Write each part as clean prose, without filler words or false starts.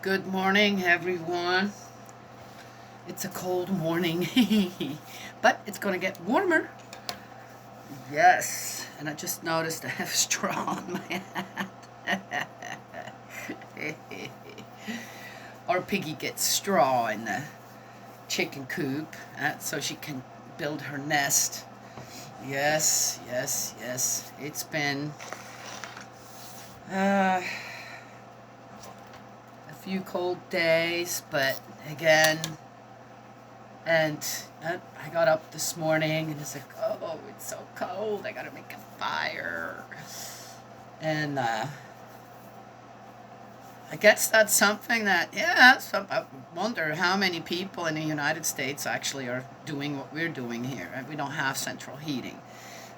Good morning, everyone. It's a cold morning, but it's gonna get warmer. Yes, and I just noticed I have straw on my hat. Our piggy gets straw in the chicken coop so she can build her nest. Yes, yes, yes. It's been a few cold days, but again, and I got up this morning and it's like, oh, it's so cold. I gotta make a fire. And I guess that's something that, yeah, I wonder how many people in the United States actually are doing what we're doing here. Right? We don't have central heating.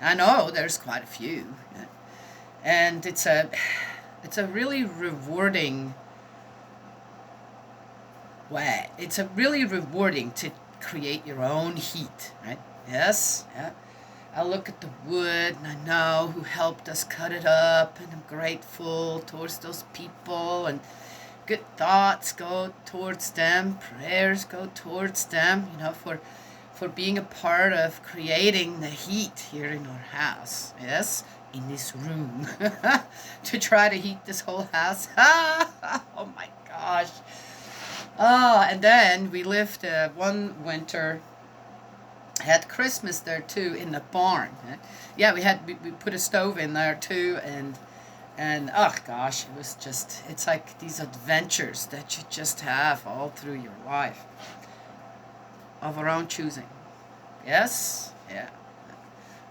I know there's quite a few. And it's a really rewarding way. It's a really rewarding to create your own heat, right? Yes, yeah. I look at the wood and I know who helped us cut it up, and I'm grateful towards those people, and good thoughts go towards them, prayers go towards them, for being a part of creating the heat here in our house. Yes, in this room to try to heat this whole house. Oh my gosh. Oh, and then we lived one winter, had Christmas there too in the barn. Yeah, we put a stove in there too, and oh gosh, it was just, it's like these adventures that you just have all through your life of our own choosing. Yes, yeah.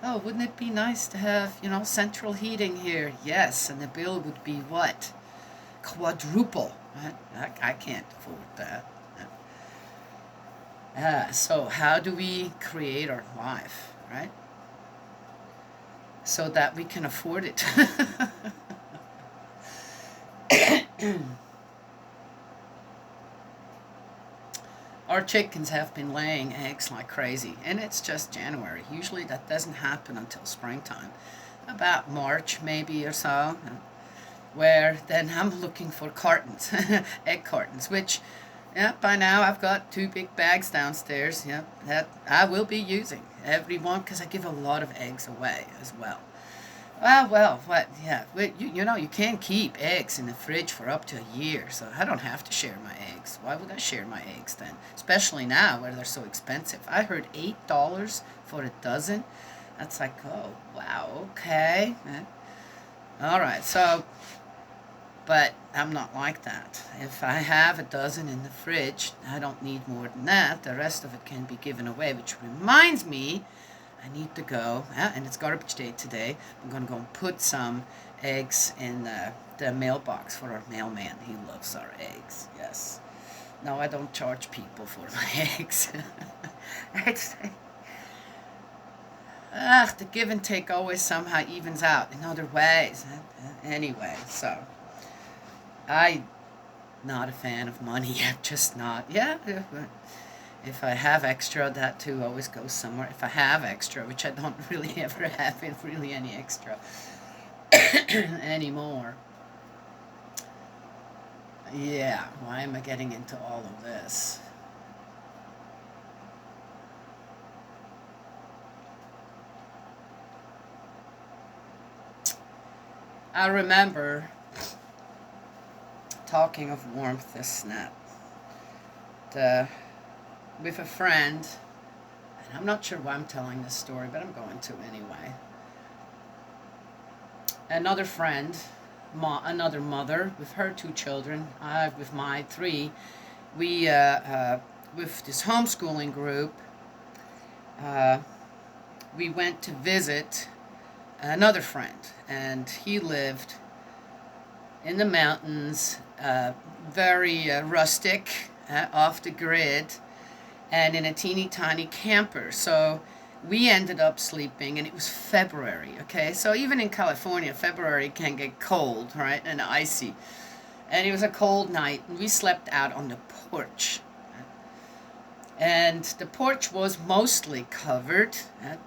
Oh, wouldn't it be nice to have central heating here? Yes, and the bill would be what? Quadruple. I can't afford that. So how do we create our life, right? So that we can afford it. Our chickens have been laying eggs like crazy, and it's just January. Usually that doesn't happen until springtime, about March maybe or so, where then I'm looking for cartons, egg cartons, which, yeah, by now I've got two big bags downstairs, yeah, that I will be using every one because I give a lot of eggs away as well. Well, what? Yeah, you can't keep eggs in the fridge for up to a year, so I don't have to share my eggs. Why would I share my eggs then? Especially now where they're so expensive. I heard $8 for a dozen. That's like, oh wow, okay. All right, so, but I'm not like that. If I have a dozen in the fridge, I don't need more than that. The rest of it can be given away, which reminds me, I need to go, and it's garbage day today. I'm going to go and put some eggs in the mailbox for our mailman. He loves our eggs, yes. No, I don't charge people for my eggs. It's, the give and take always somehow evens out in other ways. Anyway, so I'm not a fan of money. I'm just not. Yeah, if I have extra, that too always goes somewhere. If I have extra, which I don't really ever have really any extra anymore. Yeah, why am I getting into all of this? I remember, talking of warmth, this and that, the, with a friend, and I'm not sure why I'm telling this story, but I'm going to anyway. Another friend, another mother with her two children, I with my three, we with this homeschooling group, uh, we went to visit another friend, and he lived in the mountains, very rustic, off the grid, and in a teeny tiny camper. So we ended up sleeping, and it was February, okay? So even in California, February can get cold, right? And icy. And it was a cold night, and we slept out on the porch. And the porch was mostly covered,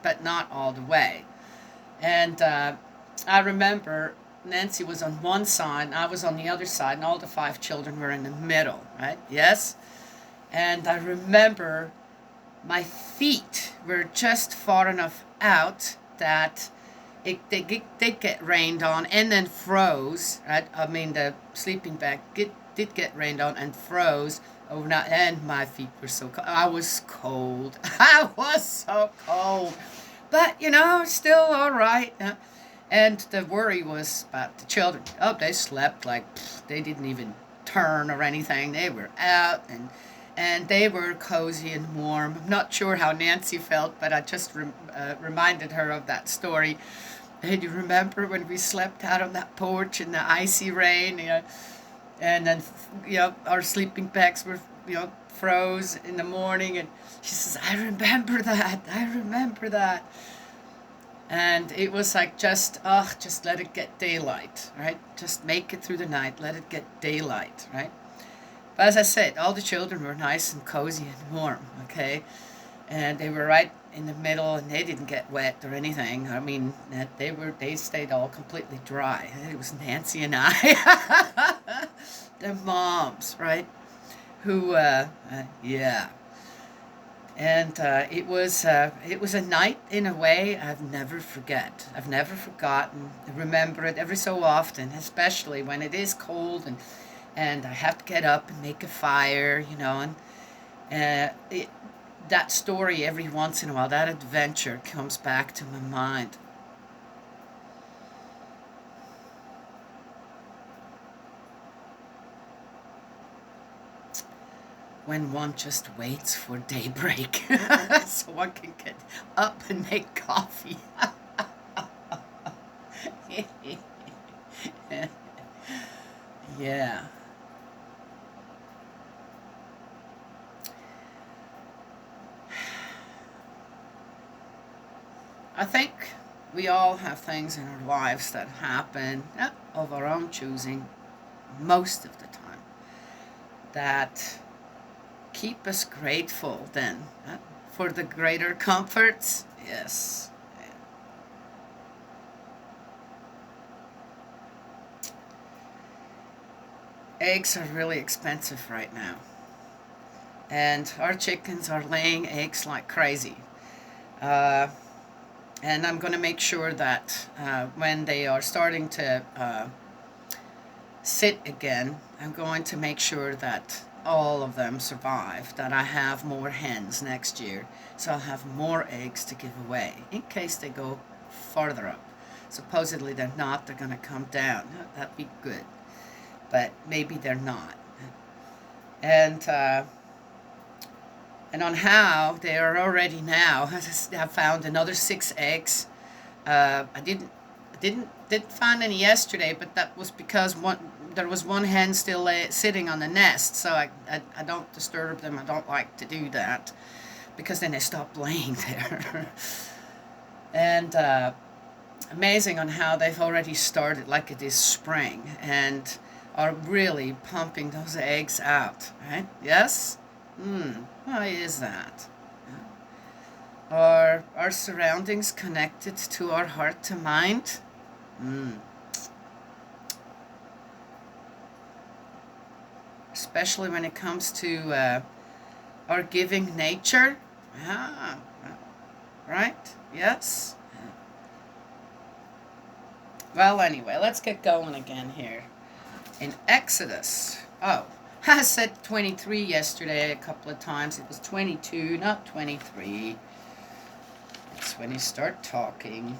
but not all the way. And I remember Nancy was on one side, and I was on the other side, and all the 5 children were in the middle, right? Yes? And I remember my feet were just far enough out that they get rained on and then froze. Right? I mean, the sleeping bag did get rained on and froze overnight, and my feet were so cold. I was cold. I was so cold. But, still all right. And the worry was about the children. Oh, they slept like they didn't even turn or anything. They were out and they were cozy and warm. I'm not sure how Nancy felt, but I just reminded her of that story. Hey, do you remember when we slept out on that porch in the icy rain? And then, our sleeping bags were, froze in the morning. And she says, I remember that. I remember that. And it was like, just let it get daylight, right? Just make it through the night. Let it get daylight, right? But as I said, all the children were nice and cozy and warm, okay? And they were right in the middle, and they didn't get wet or anything. I mean, they stayed all completely dry. It was Nancy and I, the moms, right? Who, yeah. And it was a night in a way I've never forgotten. I remember it every so often, especially when it is cold and I have to get up and make a fire, and that story every once in a while, that adventure comes back to my mind. When one just waits for daybreak so one can get up and make coffee. Yeah. I think we all have things in our lives that happen of our own choosing most of the time that keep us grateful then for the greater comforts. Yes. Eggs are really expensive right now. And our chickens are laying eggs like crazy. And I'm going to make sure that when they are starting to sit again, I'm going to make sure that all of them survive, that I have more hens next year, so I'll have more eggs to give away in case they go farther up. Supposedly they're not, they're going to come down. That'd be good, but maybe they're not. And on how they are already now, I found another 6 eggs. I didn't find any yesterday, but that was because there was one hen still sitting on the nest, so I don't disturb them. I don't like to do that because then they stop laying there. And amazing on how they've already started, like it is spring, and are really pumping those eggs out, right? Yes? Why is that? Are our surroundings connected to our heart to mind? Especially when it comes to our giving nature. Right? Yes? Well, anyway, let's get going again here. In Exodus. Oh, I said 23 yesterday a couple of times. It was 22, not 23. It's when you start talking.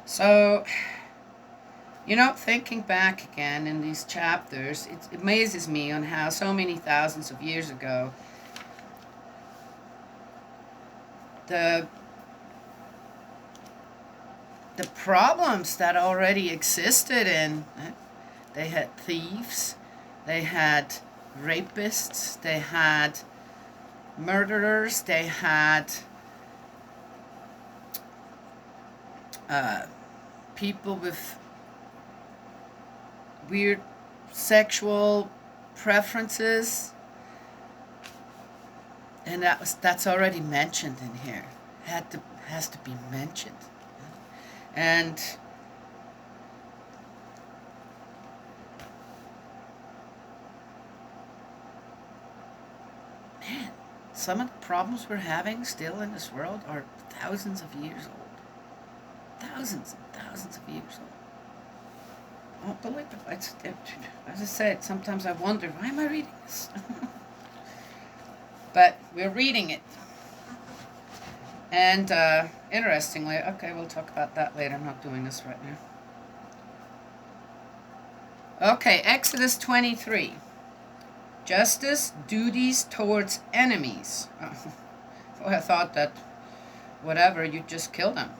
So, thinking back again in these chapters, it amazes me on how so many thousands of years ago, the problems that already existed they had thieves, they had rapists, they had murderers, they had people with weird sexual preferences, and that's already mentioned in here. Has to be mentioned. And man, some of the problems we're having still in this world are thousands of years old. Thousands and thousands of years old. I don't believe it. As I said, sometimes I wonder, why am I reading this? But we're reading it. And interestingly, okay, we'll talk about that later. I'm not doing this right now. Okay, Exodus 23. Justice, duties towards enemies. Oh, I thought that whatever, you just kill them.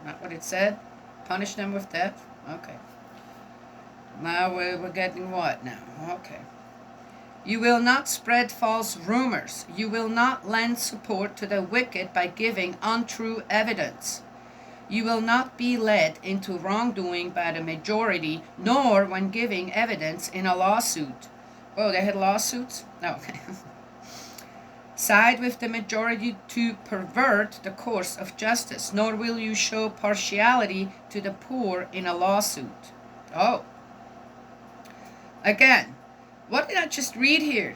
Not what it said? Punish them with death? Okay. Now we're getting what now? Okay. You will not spread false rumors. You will not lend support to the wicked by giving untrue evidence. You will not be led into wrongdoing by the majority, nor when giving evidence in a lawsuit. Oh, they had lawsuits? No. Side with the majority to pervert the course of justice, nor will you show partiality to the poor in a lawsuit. Oh. Again, what did I just read here?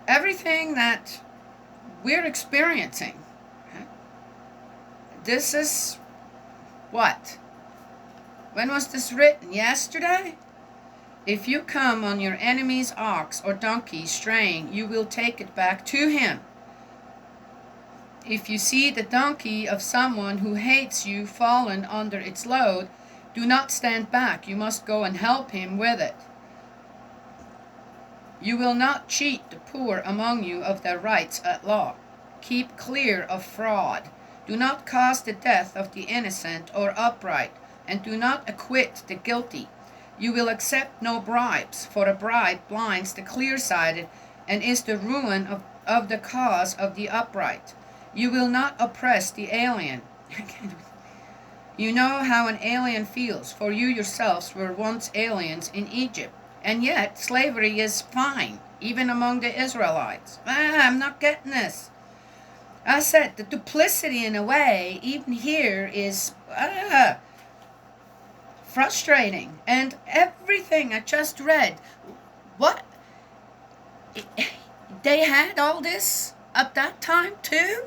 Everything that we're experiencing. This is what? When was this written? Yesterday? If you come on your enemy's ox or donkey straying, you will take it back to him. If you see the donkey of someone who hates you fallen under its load, do not stand back. You must go and help him with it. You will not cheat the poor among you of their rights at law. Keep clear of fraud. Do not cause the death of the innocent or upright, and do not acquit the guilty. You will accept no bribes, for a bribe blinds the clear-sighted and is the ruin of the cause of the upright. You will not oppress the alien. You know how an alien feels, for you yourselves were once aliens in Egypt. And yet, slavery is fine, even among the Israelites. I'm not getting this. I said, the duplicity in a way, even here, is frustrating. And everything I just read, what? They had all this at that time too?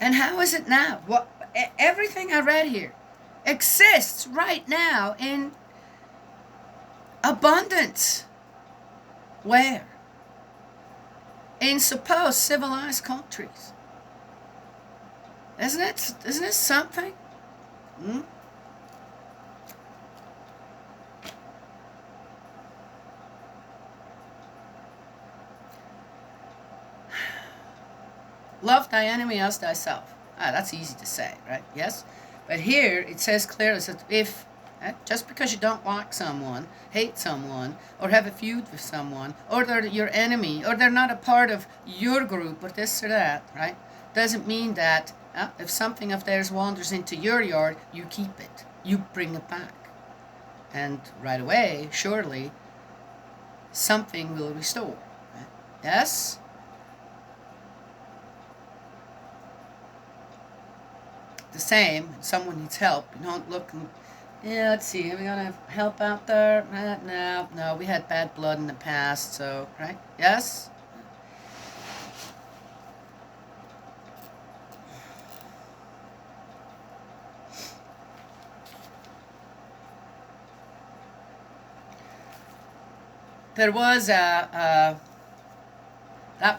And how is it now? What? Everything I read here exists right now in abundance. Where? In supposed civilized countries. Isn't it something? Love thy enemy as thyself. That's easy to say, right? Yes? But here it says clearly that if just because you don't like someone, hate someone, or have a feud with someone, or they're your enemy, or they're not a part of your group, or this or that, right? Doesn't mean that if something of theirs wanders into your yard, you keep it. You bring it back. And right away, surely, something will restore. Right? Yes? The same, if someone needs help, you don't look and, yeah, let's see, are we going to help out there? No, we had bad blood in the past, so, right? Yes? There was that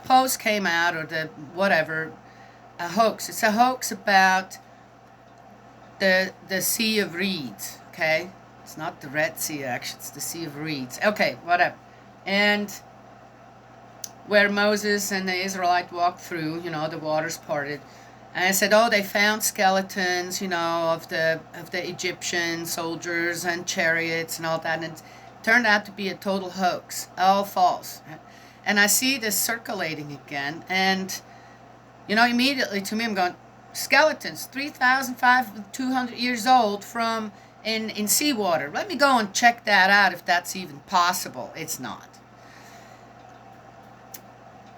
post came out, or the whatever, a hoax. It's a hoax about the Sea of Reeds, okay? It's not the Red Sea, actually. It's the Sea of Reeds. Okay, whatever. And where Moses and the Israelite walked through, the waters parted. And I said, they found skeletons, of the Egyptian soldiers and chariots and all that. And it turned out to be a total hoax. All false. And I see this circulating again. And, immediately to me, I'm going, skeletons, 3,200 years old from in seawater. Let me go and check that out if that's even possible. It's not.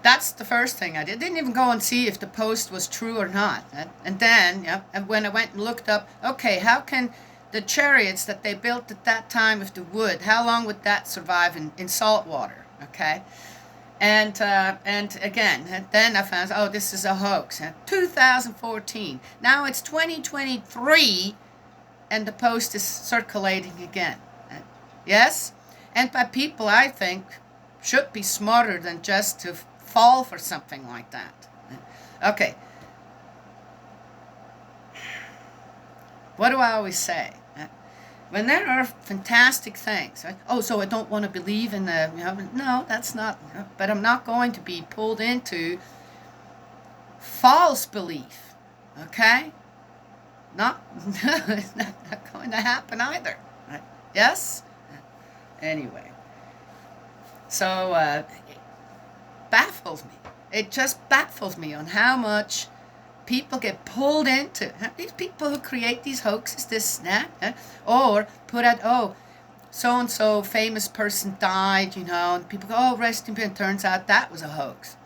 That's the first thing I did. Didn't even go and see if the post was true or not. And then, and when I went and looked up, okay, how can the chariots that they built at that time with the wood, how long would that survive in salt water? Okay. And again, then I found, oh, this is a hoax. 2014. Now it's 2023, and the post is circulating again. Yes? And by people, I think, should be smarter than just to fall for something like that. Okay. What do I always say? When there are fantastic things, right? Oh, so I don't want to believe in the, no, that's not, but I'm not going to be pulled into false belief, okay? Not, it's not going to happen either, right? Yes? Anyway, so it baffles me. It just baffles me on how much people get pulled into these people who create these hoaxes, this, that, or put out, oh, so-and-so famous person died, and people go, oh, rest in peace, and turns out that was a hoax.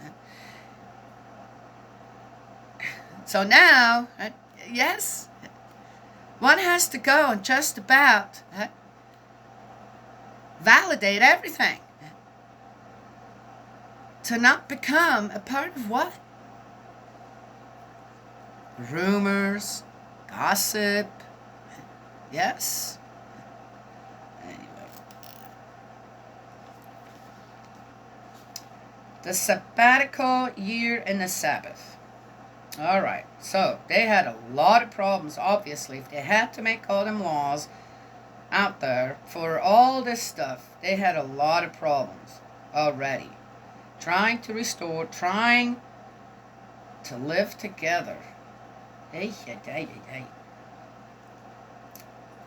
So now, yes, one has to go and just about validate everything to not become a part of what? Rumors, gossip, yes. Anyway. The sabbatical year and the Sabbath. All right, so they had a lot of problems, obviously. If they had to make all them laws out there for all this stuff, they had a lot of problems already. Trying to restore, trying to live together.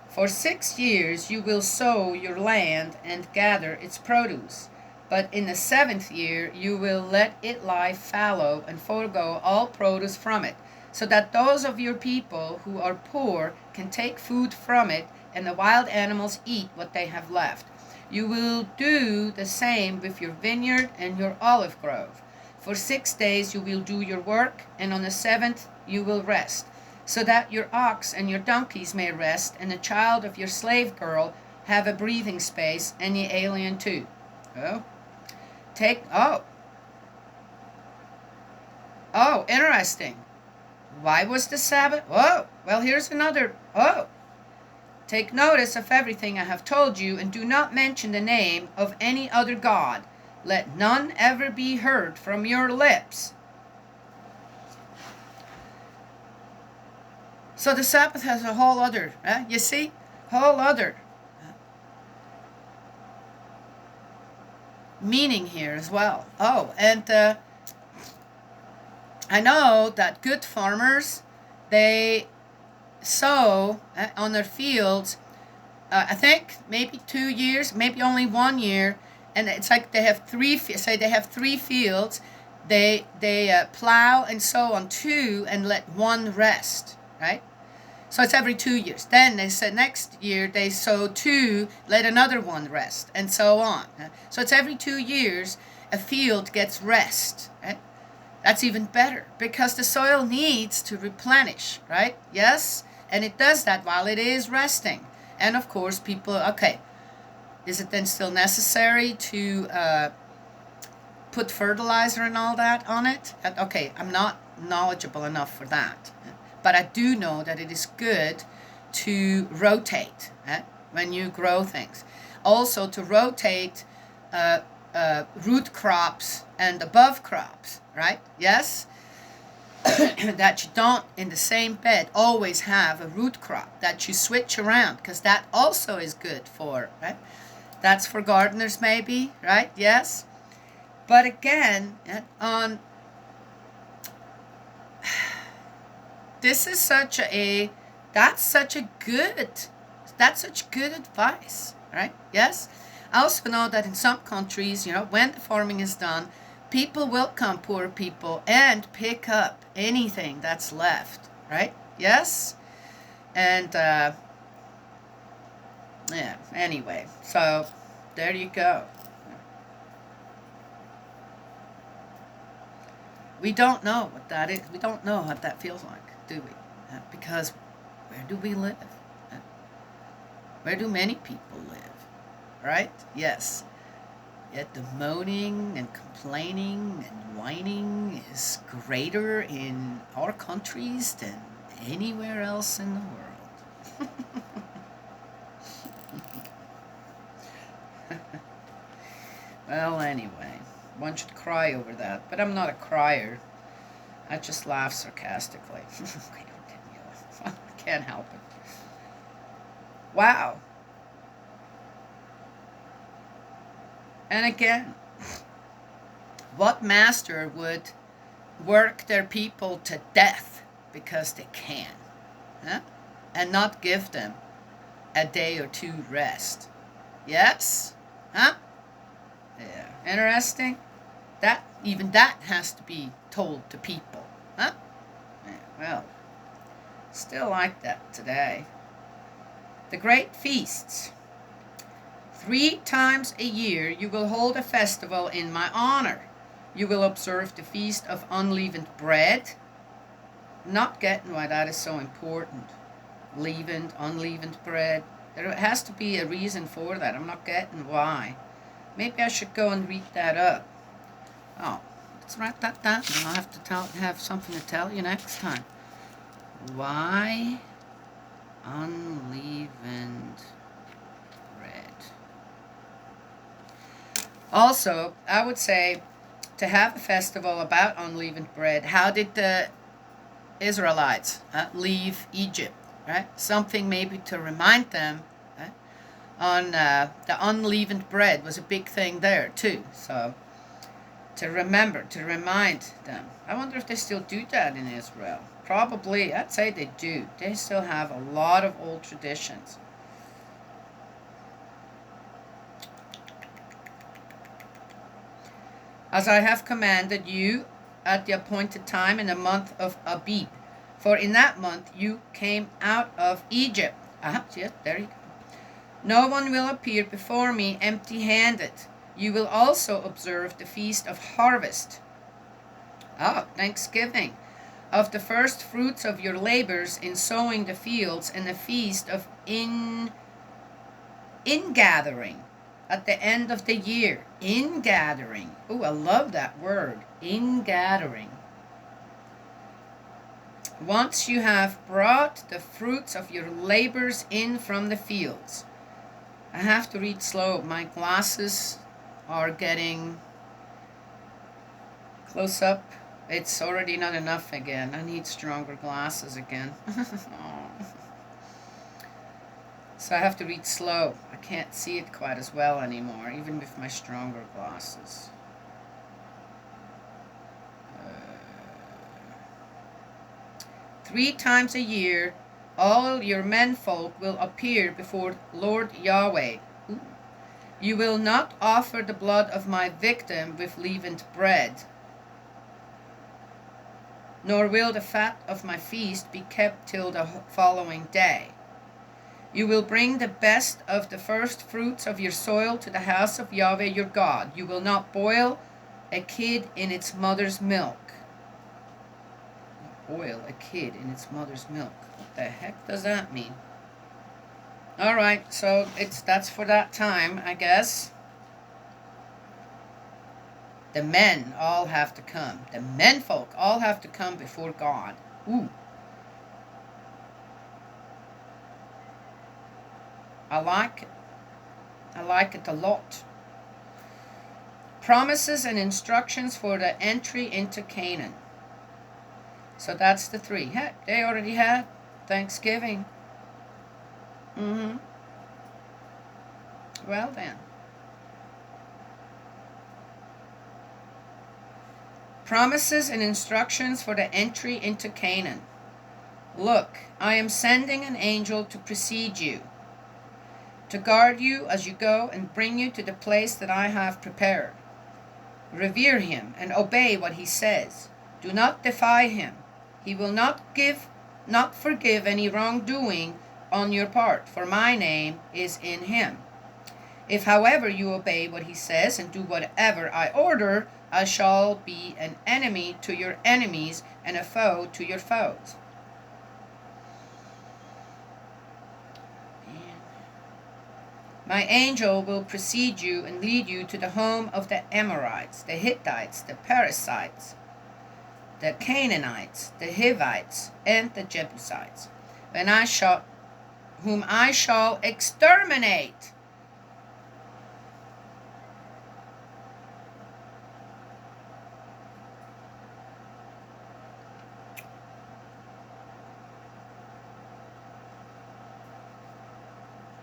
For 6 years you will sow your land and gather its produce, but in the 7th year you will let it lie fallow and forego all produce from it, so that those of your people who are poor can take food from it, and the wild animals eat what they have left. You will do the same with your vineyard and your olive grove. For 6 days you will do your work, and on the 7th you will rest, so that your ox and your donkeys may rest, and the child of your slave girl have a breathing space, and the alien too. Oh, interesting. Why was the Sabbath? Oh, well, here's another. Take notice of everything I have told you, and do not mention the name of any other god. Let none ever be heard from your lips. So the Sabbath has a whole other, you see, whole other meaning here as well. Oh, and I know that good farmers, they sow on their fields, I think maybe 2 years, maybe only 1 year, and it's like they have three fields, they plow and sow on 2 and let 1 rest, right? So it's every 2 years. Then they said next year they sow 2, let another 1 rest, and so on. So it's every 2 years a field gets rest. Right? That's even better because the soil needs to replenish, right? Yes? And it does that while it is resting. And of course people, okay, is it then still necessary to put fertilizer and all that on it? Okay, I'm not knowledgeable enough for that. But I do know that it is good to rotate when you grow things. Also to rotate root crops and above crops, right? Yes? That you don't, in the same bed, always have a root crop, that you switch around, because that also is good for, right? That's for gardeners maybe, right? Yes? But again, this is such good advice, right? Yes? I also know that in some countries, when the farming is done, people will come, poor people, and pick up anything that's left, right? Yes? And, yeah, anyway, so there you go. We don't know what that is. We don't know what that feels like, do we? Because where do we live? Where do many people live? Right? Yes. Yet the moaning and complaining and whining is greater in our countries than anywhere else in the world. Well, anyway, one should cry over that, but I'm not a crier. I just laugh sarcastically. Okay, I can't help it. Wow. And again, what master would work their people to death because they can, huh? And not give them a day or two rest? Yes? Huh? Yeah. Interesting. That even that has to be told to people, huh? Yeah, well, still like that today. The great feasts. 3 times a year you will hold a festival in my honor. You will observe the feast of unleavened bread. Not getting why that is so important. Leavened, unleavened bread. There has to be a reason for that. I'm not getting why. Maybe I should go and read that up. Oh, let's write that down, and I'll have to have something to tell you next time. Why unleavened bread? Also, I would say to have a festival about unleavened bread. How did the Israelites leave Egypt? Right, something maybe to remind them. Right? On the unleavened bread was a big thing there too. So to remember, to remind them. I wonder if they still do that in Israel. Probably, I'd say they do. They still have a lot of old traditions. As I have commanded you at the appointed time in the month of Abib. For in that month you came out of Egypt. Yes, there you go. No one will appear before me empty-handed. You will also observe the feast of harvest. Thanksgiving. Of the first fruits of your labors in sowing the fields, and the feast of ingathering at the end of the year. Ingathering. Oh, I love that word. Ingathering. Once you have brought the fruits of your labors in from the fields. I have to read slow. My glasses are getting close up. It's already not enough again. I need stronger glasses again. So I have to read slow. I can't see it quite as well anymore, even with my stronger glasses. 3 times a year, all your menfolk will appear before Lord Yahweh. You will not offer the blood of my victim with leavened bread, nor will the fat of my feast be kept till the following day. You will bring the best of the first fruits of your soil to the house of Yahweh your God. You will not boil a kid in its mother's milk. Boil a kid in its mother's milk. What the heck does that mean? Alright, so that's for that time, I guess. The men all have to come. The menfolk all have to come before God. Ooh. I like it. I like it a lot. Promises and instructions for the entry into Canaan. So that's the 3. Heck, they already had Thanksgiving. Well then. Promises and instructions for the entry into Canaan. Look, I am sending an angel to precede you, to guard you as you go and bring you to the place that I have prepared. Revere him and obey what he says. Do not defy him. He will not forgive any wrongdoing on your part, for my name is in him. If, however, you obey what he says and do whatever I order, I shall be an enemy to your enemies and a foe to your foes. My angel will precede you and lead you to the home of the Amorites, the Hittites, the Perizzites, the Canaanites, the Hivites, and the Jebusites, whom I shall exterminate.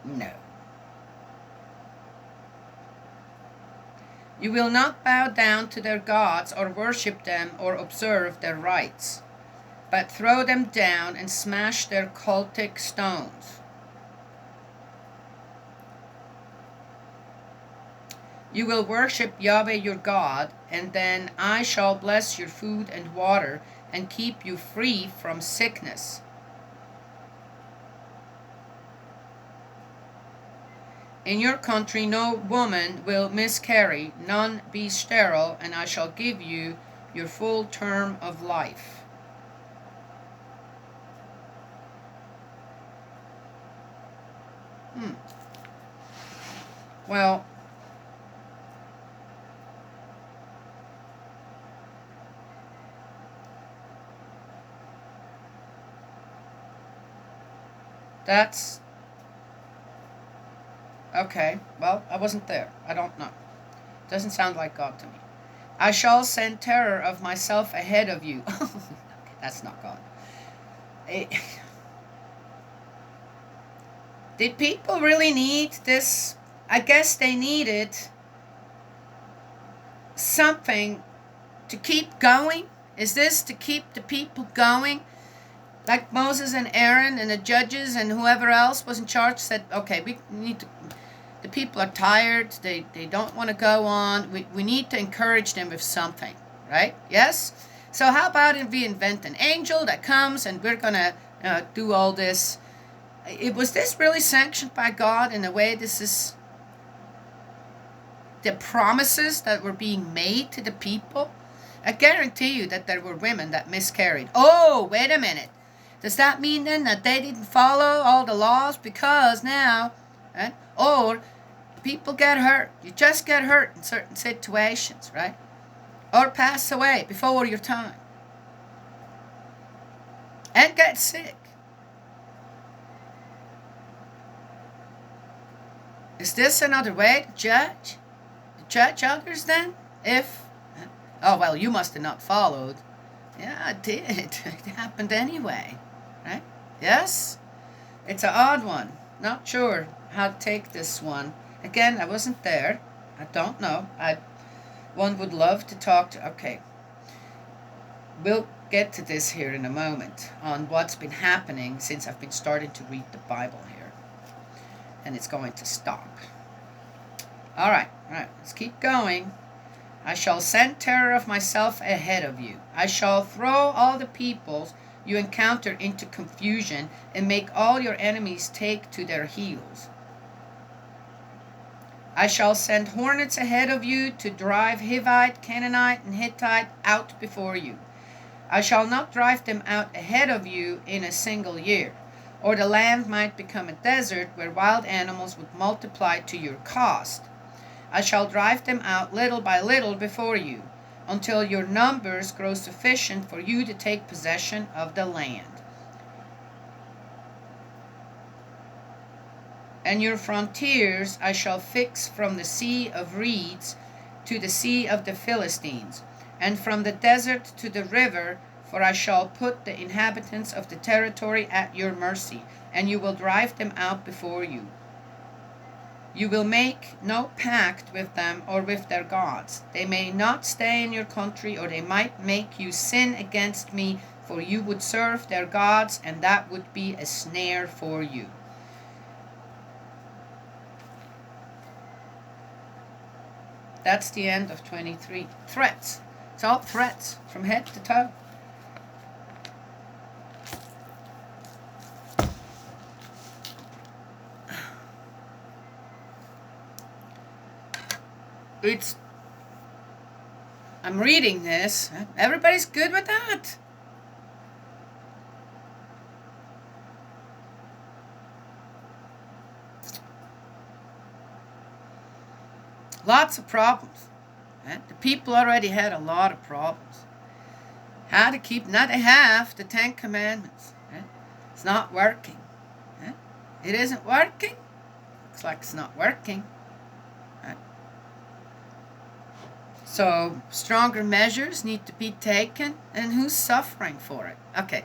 No. You will not bow down to their gods or worship them or observe their rites, but throw them down and smash their cultic stones. You will worship Yahweh your God, and then I shall bless your food and water and keep you free from sickness. In your country no woman will miscarry, none be sterile, and I shall give you your full term of life. Well, that's okay. Well, I wasn't there. I don't know. Doesn't sound like God to me. I shall send terror of myself ahead of you. Okay, that's not God. Did people really need this? I guess they needed something to keep going. Is this to keep the people going? Like Moses and Aaron and the judges and whoever else was in charge said, okay, we need to, the people are tired, they don't want to go on, we need to encourage them with something, right? Yes? So how about if we invent an angel that comes and we're going to do all this? Was this really sanctioned by God in a way? This is the promises that were being made to the people? I guarantee you that there were women that miscarried. Oh, wait a minute. Does that mean then that they didn't follow all the laws? Because now, right? Or people get hurt. You just get hurt in certain situations, right? Or pass away before your time. And get sick. Is this another way to judge? To judge others then? Oh, well, you must have not followed. Yeah, it did. It happened anyway, right? Yes? It's an odd one. Not sure how to take this one. Again, I wasn't there. I don't know. One would love to talk to... Okay. We'll get to this here in a moment on what's been happening since I've been starting to read the Bible here. And it's going to stop. All right. Let's keep going. I shall send terror of myself ahead of you. I shall throw all the peoples you encounter into confusion and make all your enemies take to their heels. I shall send hornets ahead of you to drive Hivite, Canaanite, and Hittite out before you. I shall not drive them out ahead of you in a single year, or the land might become a desert where wild animals would multiply to your cost. I shall drive them out little by little before you, until your numbers grow sufficient for you to take possession of the land. And your frontiers I shall fix from the sea of reeds to the sea of the Philistines, and from the desert to the river, for I shall put the inhabitants of the territory at your mercy, and you will drive them out before you. You will make no pact with them or with their gods. They may not stay in your country, or they might make you sin against me, for you would serve their gods, and that would be a snare for you. That's the end of 23. Threats. It's all threats from head to toe. I'm reading this. Everybody's good with that. Lots of problems. The people already had a lot of problems. How to keep, now they have the Ten Commandments. It's not working. It isn't working. Looks like it's not working. So stronger measures need to be taken, and who's suffering for it? Okay.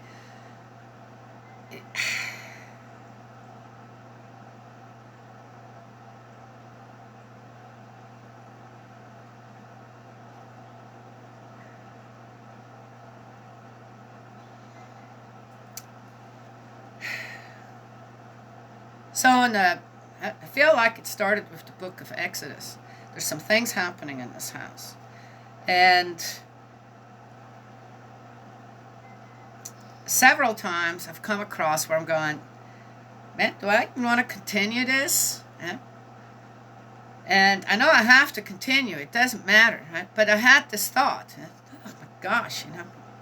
So I feel like it started with the book of Exodus. There's some things happening in this house. And several times I've come across where I'm going, man, do I even want to continue this? And I know I have to continue. It doesn't matter. Right? But I had this thought. Oh my gosh,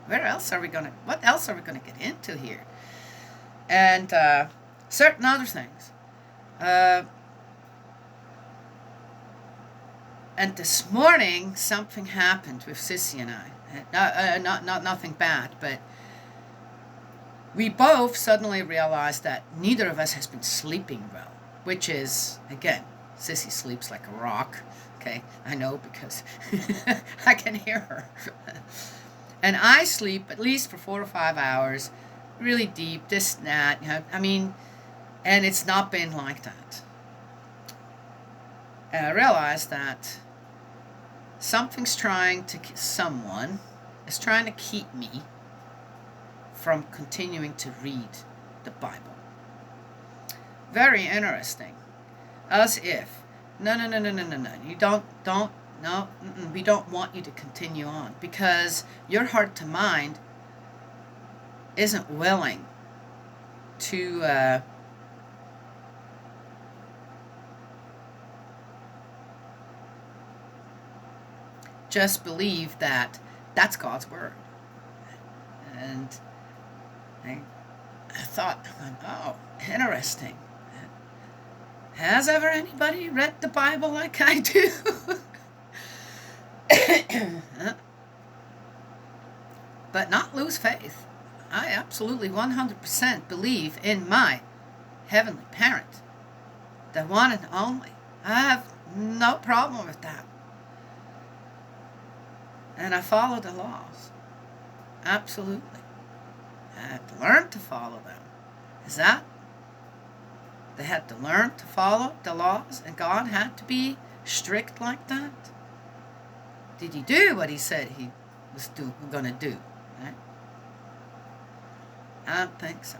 what else are we going to get into here? And certain other things. And this morning, something happened with Sissy and I. Not nothing bad, but we both suddenly realized that neither of us has been sleeping well, which is, again, Sissy sleeps like a rock. Okay, I know because I can hear her. And I sleep at least for 4 or 5 hours, really deep, this, that, and it's not been like that. And I realized that someone is trying to keep me from continuing to read the Bible. Very interesting. As if, no, you don't, we don't want you to continue on because your heart to mind isn't willing to just believe that that's God's word. And I thought, oh, interesting. Has ever anybody read the Bible like I do? But not lose faith. I absolutely 100% believe in my heavenly parent, the one and only. I have no problem with that. And I follow the laws. Absolutely. I had to learn to follow them. Is that? They had to learn to follow the laws, and God had to be strict like that? Did he do what he said he was going to do? Right? I don't think so.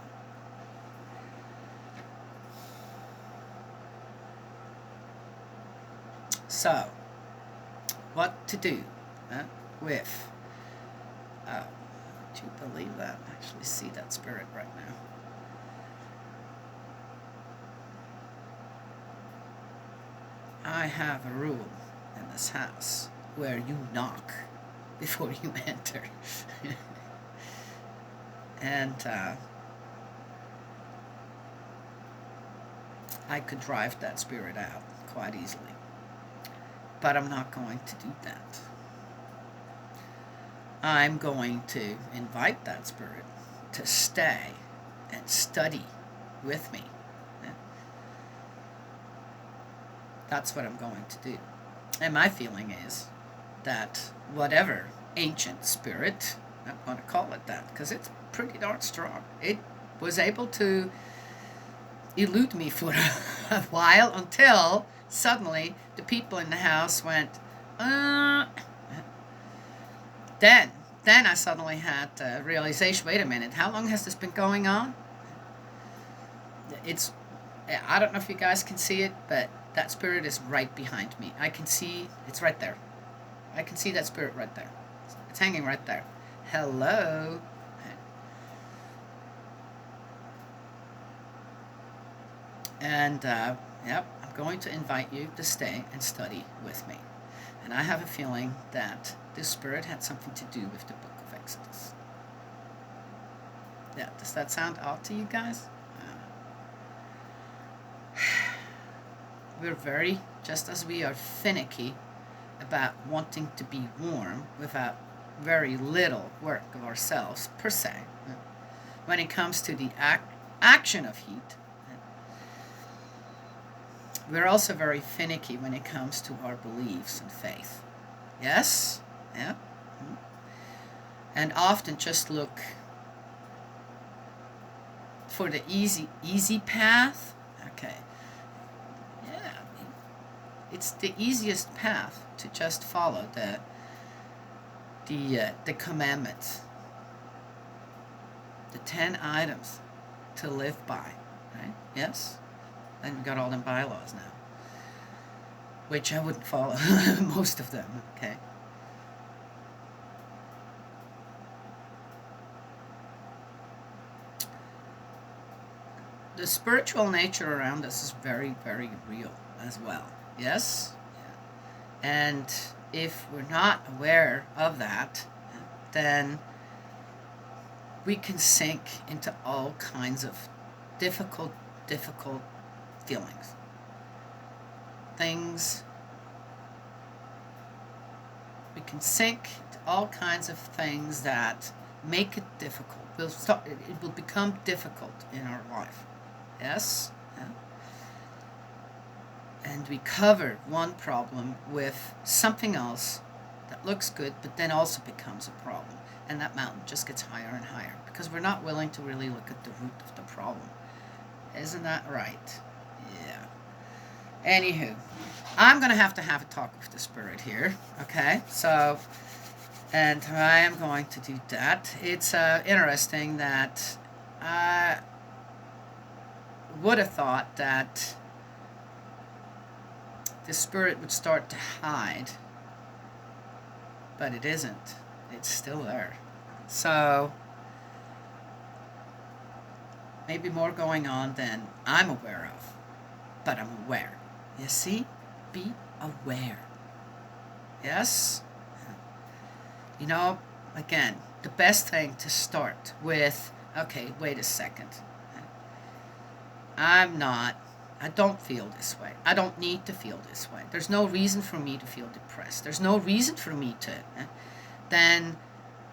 So, what to do with, do you believe that? I actually see that spirit right now. I have a rule in this house where you knock before you enter. And I could drive that spirit out quite easily. But I'm not going to do that. I'm going to invite that spirit to stay and study with me. That's what I'm going to do. And my feeling is that whatever ancient spirit, I'm going to call it that, because it's pretty darn strong. It was able to elude me for a while until suddenly the people in the house went, Then I suddenly had the realization, wait a minute, how long has this been going on? I don't know if you guys can see it, but that spirit is right behind me. I can see, it's right there. I can see that spirit right there. It's hanging right there. Hello. And, yep, I'm going to invite you to stay and study with me. And I have a feeling that this spirit had something to do with the book of Exodus. Yeah, does that sound odd to you guys? we're very, just as we are finicky about wanting to be warm without very little work of ourselves per se, when it comes to the action of heat, we're also very finicky when it comes to our beliefs and faith. Yes? Yeah? And often just look for the easy path. Okay. Yeah. It's the easiest path to just follow the commandments. The 10 items to live by. Right? Yes? And we got all them bylaws now, which I wouldn't follow most of them, okay? The spiritual nature around us is very, very real as well, yes? Yeah. And if we're not aware of that, then we can sink into all kinds of difficult feelings. We can sink to all kinds of things that make it difficult. It will become difficult in our life. Yes? Yeah. And we cover one problem with something else that looks good, but then also becomes a problem. And that mountain just gets higher and higher because we're not willing to really look at the root of the problem. Isn't that right? Yeah. Anywho, I'm going to have a talk with the spirit here. Okay? So, and I am going to do that. It's interesting that I would have thought that the spirit would start to hide, but it isn't. It's still there. So, maybe more going on than I'm aware of, but I'm aware. You see? Be aware. Yes? You know, again, the best thing to start with, okay, wait a second. I don't feel this way. I don't need to feel this way. There's no reason for me to feel depressed. There's no reason for me to. Then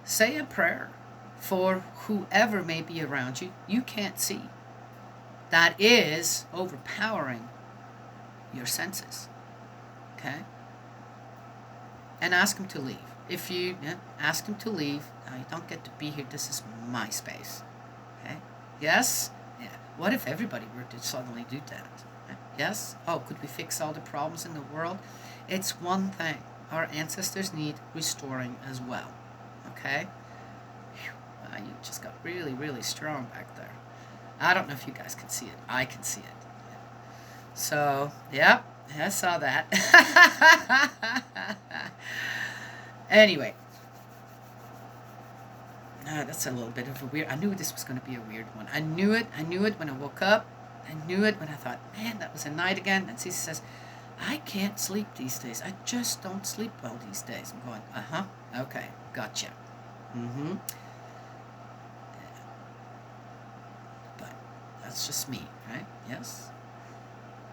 say a prayer for whoever may be around you you can't see. That is overpowering your senses. Okay? And ask him to leave. If you ask him to leave, you don't get to be here. This is my space. Okay? Yes? Yeah. What if everybody were to suddenly do that? Yes? Oh, could we fix all the problems in the world? It's one thing. Our ancestors need restoring as well. Okay? You just got really, really strong back there. I don't know if you guys can see it. I can see it. So, yep, I saw that. Anyway. That's a little bit of a weird... I knew this was going to be a weird one. I knew it when I woke up. I knew it when I thought, man, that was a night again. And Cece says, I can't sleep these days. I just don't sleep well these days. I'm going, okay, gotcha. Mm-hmm. But that's just me, right? Yes?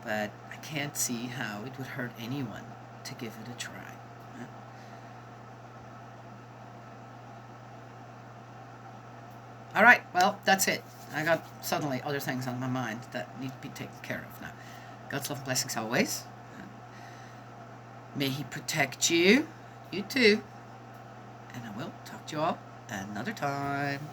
But I can't see how it would hurt anyone to give it a try. Right? All right, well, that's it. I got suddenly other things on my mind that need to be taken care of now. God's love and blessings always. May He protect you. You too. And I will talk to you all another time.